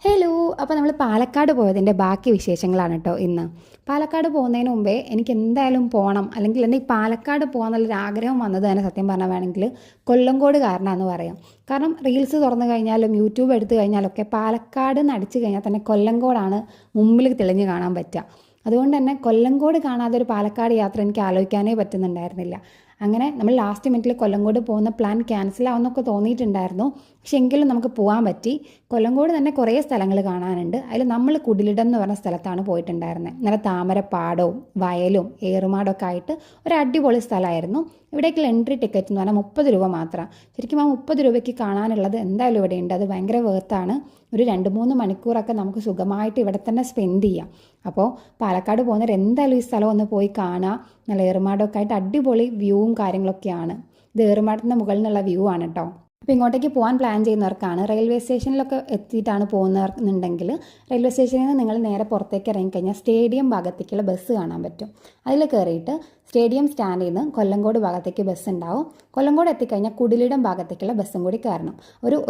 Hello. അപ്പോൾ നമ്മൾ പാലക്കാട് പോയതിൻ്റെ ബാക്കി വിശേഷങ്ങളാണ് കേട്ടോ ഇന്ന്. പാലക്കാട് പോകുന്നതിന് മുമ്പേ എനിക്ക് എന്തായാലും പോകണം, അല്ലെങ്കിൽ എൻ്റെ ഈ പാലക്കാട് പോകാമെന്നുള്ളൊരു ആഗ്രഹം വന്നത് തന്നെ സത്യം പറഞ്ഞാൽ വേണമെങ്കിൽ കൊല്ലങ്കോട് കാരണമെന്ന് പറയാം. കാരണം റീൽസ് തുറന്നു കഴിഞ്ഞാലും യൂട്യൂബ് എടുത്തു കഴിഞ്ഞാലൊക്കെ പാലക്കാട് നിന്ന് അടിച്ചു കഴിഞ്ഞാൽ തന്നെ കൊല്ലങ്കോടാണ് മുമ്പിൽ തെളിഞ്ഞ് കാണാൻ പറ്റുക. അതുകൊണ്ട് തന്നെ കൊല്ലങ്കോട് കാണാതെ ഒരു പാലക്കാട് യാത്ര എനിക്ക് ആലോചിക്കാനേ പറ്റുന്നുണ്ടായിരുന്നില്ല. അങ്ങനെ നമ്മൾ ലാസ്റ്റ് മിനിറ്റിൽ കൊല്ലങ്കോട് പോകുന്ന പ്ലാൻ ക്യാൻസൽ ആവുമെന്നൊക്കെ തോന്നിയിട്ടുണ്ടായിരുന്നു. പക്ഷെ എങ്കിലും നമുക്ക് പോകാൻ പറ്റി. കൊല്ലങ്കോട് തന്നെ കുറേ സ്ഥലങ്ങൾ കാണാനുണ്ട്. അതിൽ നമ്മൾ കുടിലിടം എന്ന് പറഞ്ഞ സ്ഥലത്താണ് പോയിട്ടുണ്ടായിരുന്നത്. നല്ല താമരപ്പാടവും വയലും ഏറുമാടൊക്കെ ആയിട്ട് ഒരു അടിപൊളി സ്ഥലമായിരുന്നു. ഇവിടേക്കുള്ള എൻട്രി ടിക്കറ്റ് എന്ന് പറഞ്ഞാൽ 30 രൂപ മാത്രം. ശരിക്കും ആ 30 രൂപയ്ക്ക് കാണാനുള്ളത് എന്തായാലും ഇവിടെയുണ്ട്. അത് ഭയങ്കര വേർത്താണ്. ഒരു 2-3 മണിക്കൂറൊക്കെ നമുക്ക് സുഖമായിട്ട് ഇവിടെ തന്നെ സ്പെൻഡ് ചെയ്യാം. അപ്പോൾ പാലക്കാട് പോകുന്നവർ എന്തായാലും ഈ സ്ഥലം ഒന്ന് പോയി കാണുക. നല്ല ഏറുമാടമൊക്കെ ആയിട്ട് അടിപൊളി വ്യൂവും കാര്യങ്ങളൊക്കെയാണ്. ഇത് ഏറുമാടത്തിൻ്റെ മുകളിൽ നിന്നുള്ള വ്യൂ ആണ് കേട്ടോ. അപ്പോൾ ഇങ്ങോട്ടേക്ക് പോകാൻ പ്ലാൻ ചെയ്യുന്നവർക്കാണ് റെയിൽവേ സ്റ്റേഷനിലൊക്കെ എത്തിയിട്ടാണ് പോകുന്നവർക്കുണ്ടെങ്കിൽ റെയിൽവേ സ്റ്റേഷനിൽ നിന്ന് നിങ്ങൾ നേരെ പുറത്തേക്ക് ഇറങ്ങിക്കഴിഞ്ഞാൽ സ്റ്റേഡിയം ഭാഗത്തേക്കുള്ള ബസ് കാണാൻ പറ്റും. അതിൽ കയറിയിട്ട് സ്റ്റേഡിയം സ്റ്റാൻഡിൽ നിന്ന് കൊല്ലങ്കോട് ഭാഗത്തേക്ക് ബസ് ഉണ്ടാവും. കൊല്ലങ്കോട് എത്തിക്കഴിഞ്ഞാൽ കുടിലിടം ഭാഗത്തേക്കുള്ള ബസ്സും കൂടി കയറണം.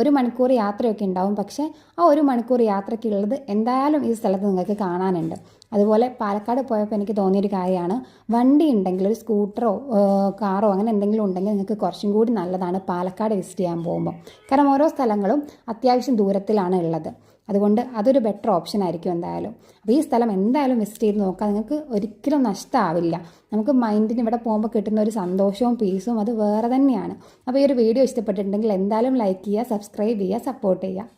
ഒരു മണിക്കൂർ യാത്രയൊക്കെ ഉണ്ടാവും. പക്ഷേ ആ 1 മണിക്കൂർ യാത്രയ്ക്കുള്ളത് എന്തായാലും ഈ സ്ഥലത്ത് നിങ്ങൾക്ക് കാണാനുണ്ട്. അതുപോലെ പാലക്കാട് പോയപ്പോൾ എനിക്ക് തോന്നിയൊരു കാര്യമാണ്, വണ്ടി ഉണ്ടെങ്കിൽ ഒരു സ്കൂട്ടറോ കാറോ അങ്ങനെ എന്തെങ്കിലും ഉണ്ടെങ്കിൽ നിങ്ങൾക്ക് കുറച്ചും കൂടി നല്ലതാണ് പാലക്കാട് വിസിറ്റ് ചെയ്യാൻ പോകുമ്പോൾ. കാരണം ഓരോ സ്ഥലങ്ങളും അത്യാവശ്യം ദൂരത്തിലാണ് ഉള്ളത്. അതുകൊണ്ട് അതൊരു ബെറ്റർ ഓപ്ഷൻ ആയിരിക്കും എന്തായാലും. അപ്പോൾ ഈ സ്ഥലം എന്തായാലും വിസിറ്റ് ചെയ്ത് നോക്കാം. നിങ്ങൾക്ക് ഒരിക്കലും നഷ്ടമാവില്ല. നമുക്ക് മൈൻഡിന് ഇവിടെ പോകുമ്പോൾ കിട്ടുന്ന ഒരു സന്തോഷവും പീസും അത് വേറെ തന്നെയാണ്. അപ്പോൾ ഈ ഒരു വീഡിയോ ഇഷ്ടപ്പെട്ടിട്ടുണ്ടെങ്കിൽ എന്തായാലും ലൈക്ക് ചെയ്യുക, സബ്സ്ക്രൈബ് ചെയ്യുക, സപ്പോർട്ട് ചെയ്യുക.